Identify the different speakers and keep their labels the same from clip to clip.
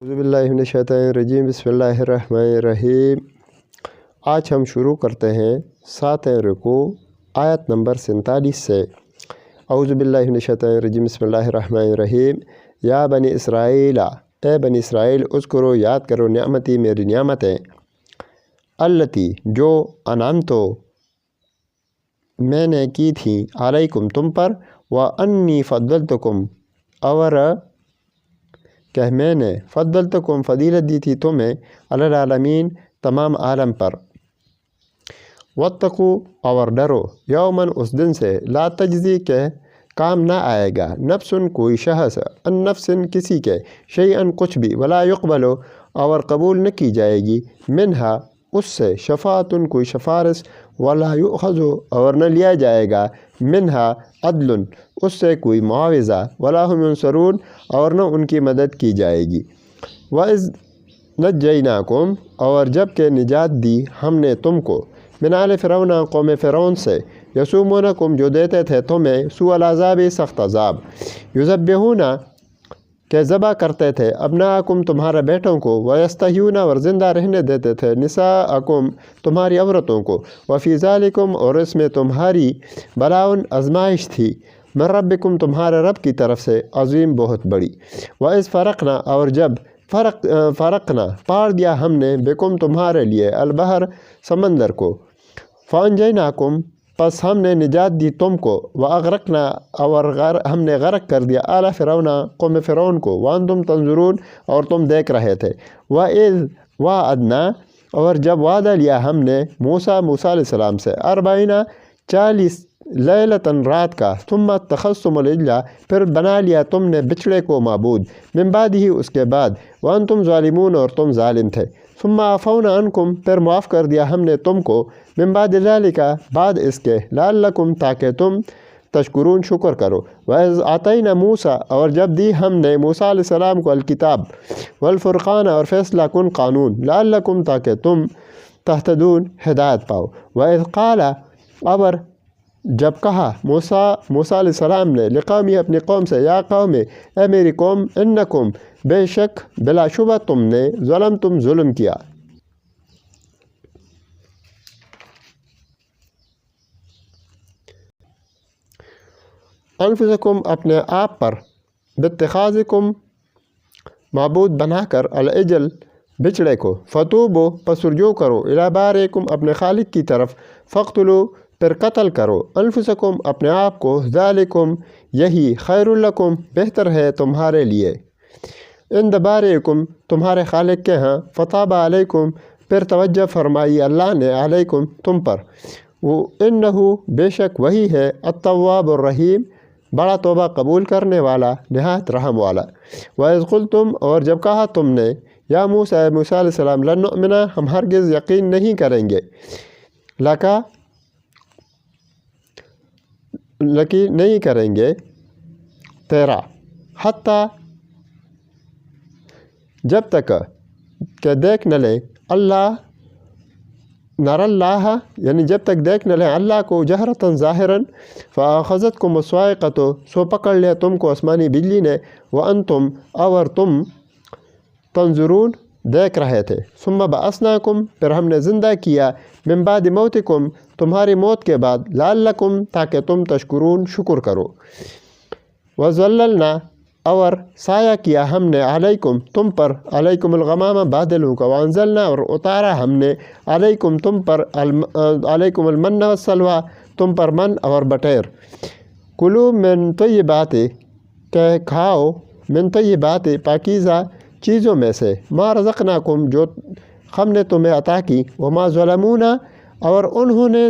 Speaker 1: اعوذ باللہ من الشیطان الرجیم، بسم اللہ الرحمن الرحیم۔ آج ہم شروع کرتے ہیں 7 رکوع آیت نمبر 47 سے۔ اعوذ باللہ من الشیطان الرجیم، بسم اللہ الرحمن الرحیم۔ یا بنی اسرائیل، اے بنی اسرائیل، اذکرو یاد کرو نعمتی میری نعمتیں، التی جو انعمتو میں نے کی تھیں، علیکم تم پر، وانی فضلتکم اور کہ میں نے فضلتکم فضیلت دی تھی تمہیں، علی العالمین تمام عالم پر۔ واتقوا اور ڈرو، یومن اس دن سے، لا تجزی کہ کام نہ آئے گا، نفسن کوئی شخص، ان نفسن کسی کے، شیئن کچھ بھی، ولا یقبلو اور قبول نہ کی جائے گی، منہا اس سے، شفاعتن کوئی سفارش، ولا یؤخذو اور نہ لیا جائے گا، منہا عدل اس سے کوئی معاوضہ، ولا هم ینصرون اور نہ ان کی مدد کی جائے گی۔ وَإِذْ نَجَّيْنَاكُمْ اور جب کہ نجات دی ہم نے تم کو، من آل فرعون قوم فرعون سے، یسومونکم جو دیتے تھے تمہیں، سوء العذاب سخت عذاب، یذبحون کہ ذبح کرتے تھے، ابناءکم تمہارے بیٹوں کو، ویستحیون اور زندہ رہنے دیتے تھے، نساءکم تمہاری عورتوں کو، وفی ذالکم اور اس میں تمہاری بلاؤن آزمائش تھی، من ربکم تمہارے رب کی طرف سے، عظیم بہت بڑی۔ وَإِذْ فرقنا اور جب فرقنا پار دیا ہم نے، بکم تمہارے لیے، البحر سمندر کو، فانجیناکم پس ہم نے نجات دی تم کو، واغرقنا اور ہم نے غرق کر دیا، آل فرعون قوم فرعون کو، وانتم تنظرون اور تم دیکھ رہے تھے۔ وَإِذْ وَعَدْنَا اور جب وعدہ لیا ہم نے موسیٰ علیہ السلام سے، 40 لیلتاً رات کا، ثم اتخذتم العجل پھر بنا لیا تم نے بچڑے کو معبود، من بعد ہی اس کے بعد، وانتم ظالمون اور تم ظالم تھے، ثم عفونا عنکم پھر معاف کر دیا ہم نے تم کو، من بعد ذالک بعد اس کے، لعلکم تاکہ تم تشکرون شکر کرو۔ وَإِذْ آتَيْنَا مُوسَىٰ اور جب دی ہم نے موسیٰ علیہ السلام کو، الکتاب والفرقان اور فیصلہ کن قانون، لعلکم تاکہ تم تہتدون ہدایت پاؤ۔ وَإِذْ قَالَ اور جب کہا موسیٰ علیہ السلام نے، لقومی اپنی قوم سے، یا قوم اے میری قوم، انکم بے شک بلا شبہ تم نے، ظلم کیا، انفسکم اپنے آپ پر، باتخاذکم معبود بنا کر، العجل بچڑے کو، فتوبو پس رجوع کرو، الی بارئکم اپنے خالق کی طرف، فاقتلوا پھر قتل کرو، انفسکم اپنے آپ کو، ذالکم یہی، خیر لکم بہتر ہے تمہارے لیے، عند بارئکم تمہارے خالق کے ہاں، فتاب علیکم پھر توجہ فرمائی اللہ نے، علیکم تم پر، انہو بے شک وہی ہے، التواب الرحیم بڑا توبہ قبول کرنے والا، نہایت رحم والا۔ وَإِذْ قُلْتُمْ اور جب کہا تم نے، یا موسیٰ علیہ السلام، لن نؤمن ہم ہرگز یقین نہیں کریں گے، نہیں کریں گے تیرا، حتیٰ جب تک کہ دیکھ نہ لیں اللہ، نر اللہ یعنی جب تک دیکھ نہ لیں اللہ کو، جہرتاً ظاہراً، فاخذتکم الصاعقۃ سو پکڑ لیا تم کو آسمانی بجلی نے، وانتم اور تم تنظرون دیکھ رہے تھے، ثم بعثناکم پھر ہم نے زندہ کیا، من بعد موتکم تمہاری موت کے بعد، لعلکم تاکہ تم تشکرون شکر کرو۔ وظللنا اور سایہ کیا ہم نے، علیکم تم پر، علیکم الغمام بادلوں کا، وانزلنا اور اتارا ہم نے، علیکم تم پر، علیکم المن والسلویٰ تم پر من اور بٹیر، کلوا من طیبات کہ کھاؤ، من طیبات پاکیزہ چیزوں میں سے، ما رزقناکم جو ہم نے تمہیں عطا کی، وما ظلمونا اور انہوں نے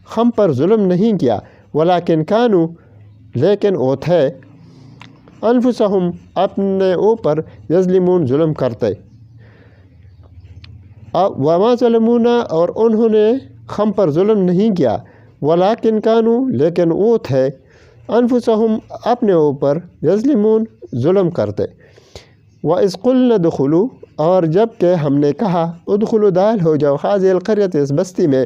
Speaker 1: ہم پر ظلم نہیں کیا، ولیکن کانوا لیکن وہ تھے، انفسہم اپنے اوپر، یظلمون ظلم کرتے، وما ظلمونا اور انہوں نے ہم پر ظلم نہیں کیا، ولیکن کانوا لیکن وہ تھے، انفسہم اپنے اوپر، یظلمون ظلم کرتے۔ وَإِذْ قُلْنَا ادْخُلُوا اور جب کہ ہم نے کہا، ادخلوا داخل ہو جاؤ، هذه القرية اس بستی میں،